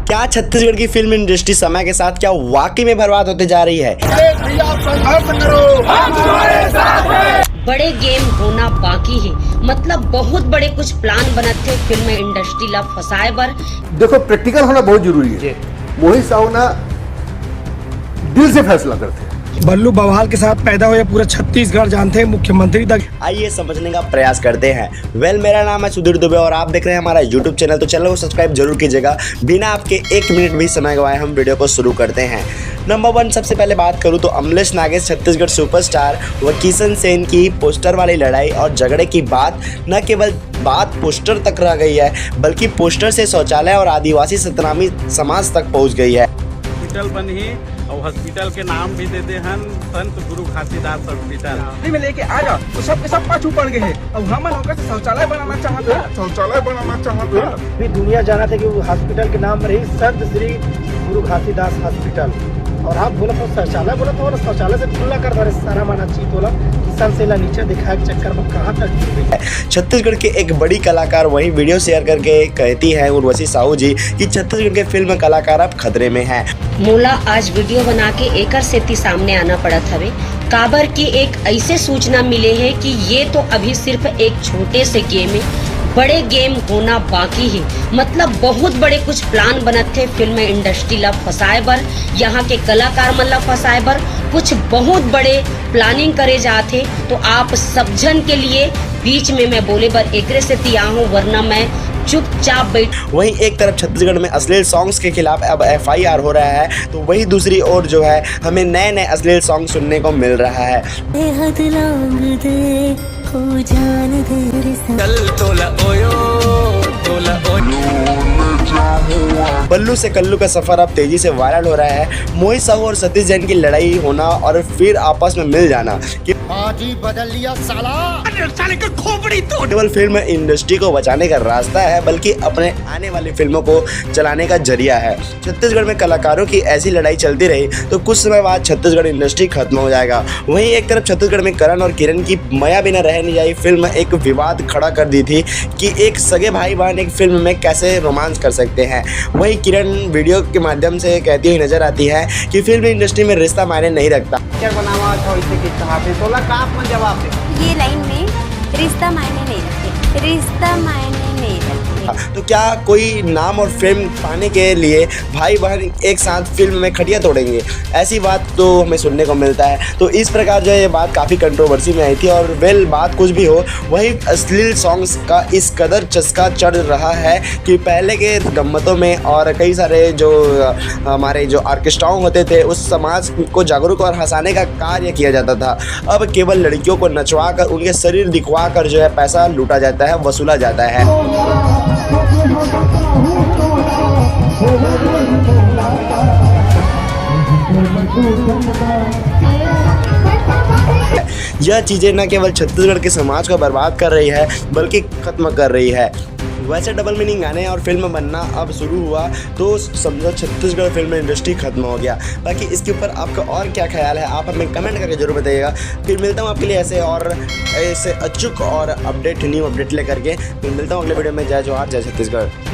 क्या छत्तीसगढ़ की film industry समय के साथ क्या वाकई में बर्बाद होते जा रही है? बड़े गेम होना बाकी है, मतलब बहुत बड़े कुछ प्लान बनत थे फिल्म इंडस्ट्री ला फसाए बर। देखो, प्रैक्टिकल होना बहुत जरूरी है। मोहित साहू ना दिल से फैसला करते हैं। बल्लू बवाल के साथ पैदा हुए पूरा छत्तीसगढ़ जानते हैं, मुख्यमंत्री तक। आइए समझने का प्रयास करते हैं। मेरा नाम है सुधीर दुबे और आप देख रहे हैं हमारा यूट्यूब चैनल। तो चैनल को सब्सक्राइब जरूर कीजिएगा। बिना आपके एक मिनट भी समय गवाए हम वीडियो को शुरू करते हैं। नंबर 1, सबसे पहले बात करूं तो अमलेश नागेश छत्तीसगढ़ सुपरस्टार व किशन सेन की पोस्टर वाली लड़ाई और झगड़े की बात न केवल बात पोस्टर तक रह गई है, बल्कि पोस्टर से शौचालय और आदिवासी सतनामी समाज तक पहुंच गई है। हॉस्पिटल बनी और हॉस्पिटल के नाम भी देते हैं संत गुरु घासीदास हॉस्पिटल में लेके आ जाओ तो सब के सब पाछू पड़ गए हैं। अब हम होकर से शौचालय बनाना चाहते हैं। भी दुनिया जाना था कि वो हॉस्पिटल के नाम रही संत श्री गुरु घासीदास हॉस्पिटल, और आप बोला तो शौचालय बोला तो शौचालय से खुला कर दे सारा माना चीज बोला किसान से नीचे दिखाए चक्कर में कहाँ तक। छत्तीसगढ़ के एक बड़ी कलाकार वही वीडियो शेयर करके कहती है उर्वशी साहू जी कि छत्तीसगढ़ के फिल्म कलाकार अब खतरे में हैं। मोला आज वीडियो बना के एकर सेती सामने आना पड़त हवे, काबर की एक ऐसे सूचना मिले है कि ये तो अभी सिर्फ एक छोटे से गेम है, बड़े गेम होना बाकी है, मतलब बहुत बड़े कुछ प्लान बनत थे फिल्म इंडस्ट्री ला फसाए बर, यहाँ के कलाकार मन ला फसाए बर कुछ बहुत बड़े प्लानिंग करे जाते। तो आप सब जन के लिए बीच में मैं बोले बर एकरे से तिया हूँ, वरना मैं चुपचाप बैठ। वहीं एक तरफ छत्तीसगढ़ में अश्लील सॉन्ग्स के खिलाफ अब FIR हो रहा है, तो वहीं दूसरी ओर जो है हमें नए नए अश्लील सॉन्ग सुनने को मिल रहा है। बल्लू से कल्लू का सफर अब तेजी से वायरल हो रहा है। मोहित साहू और सतीश जैन की लड़ाई होना और फिर आपस में मिल जाना कि आज ही बदल लिया साला का खोपड़ी तोड़ केवल फिल्म इंडस्ट्री को बचाने का रास्ता है, बल्कि अपने आने वाली फिल्मों को चलाने का जरिया है। छत्तीसगढ़ में कलाकारों की ऐसी लड़ाई चलती रही तो कुछ समय बाद छत्तीसगढ़ इंडस्ट्री खत्म हो जाएगा। वहीं एक तरफ छत्तीसगढ़ में करण और किरण की मया बिना रह नहीं जाई फिल्म एक विवाद खड़ा कर दी थी कि एक सगे भाई बहन एक फिल्म में कैसे रोमांस कर सकते हैं। वहीं किरण वीडियो के माध्यम से कहती हुई नजर आती है कि फिल्म इंडस्ट्री में रिश्ता मायने नहीं रखता। जवाब दे ये लाइन में रिश्ता मायने नहीं रखते, रिश्ता मायने नहीं रखते। तो क्या कोई नाम और फेम पाने के लिए भाई बहन एक साथ फिल्म में खटिया तोड़ेंगे? ऐसी बात तो हमें सुनने को मिलता है। तो इस प्रकार जो है ये बात काफ़ी कंट्रोवर्सी में आई थी। और बात कुछ भी हो, वही अश्लील सॉन्ग्स का इस कदर चस्का चढ़ रहा है कि पहले के गम्मतों में और कई सारे जो हमारे जो ऑर्केस्ट्राओं होते थे उस समाज को जागरूक और हंसाने का कार्य किया जाता था। अब केवल लड़कियों को नचवा कर उनके शरीर दिखवा कर जो है पैसा लूटा जाता है, वसूला जाता है। यह चीजें न केवल छत्तीसगढ़ के समाज को बर्बाद कर रही है, बल्कि खत्म कर रही है। वैसे डबल मीनिंग गाने और फिल्म बनना अब शुरू हुआ तो समझो छत्तीसगढ़ फिल्म इंडस्ट्री खत्म हो गया। बाकी इसके ऊपर आपका और क्या ख्याल है, आप हमें कमेंट करके जरूर बताइएगा। फिर मिलता हूँ आपके लिए ऐसे अचूक और न्यू अपडेट लेकर के। फिर मिलता हूँ अगले वीडियो में। जय जवाहर, जय छत्तीसगढ़।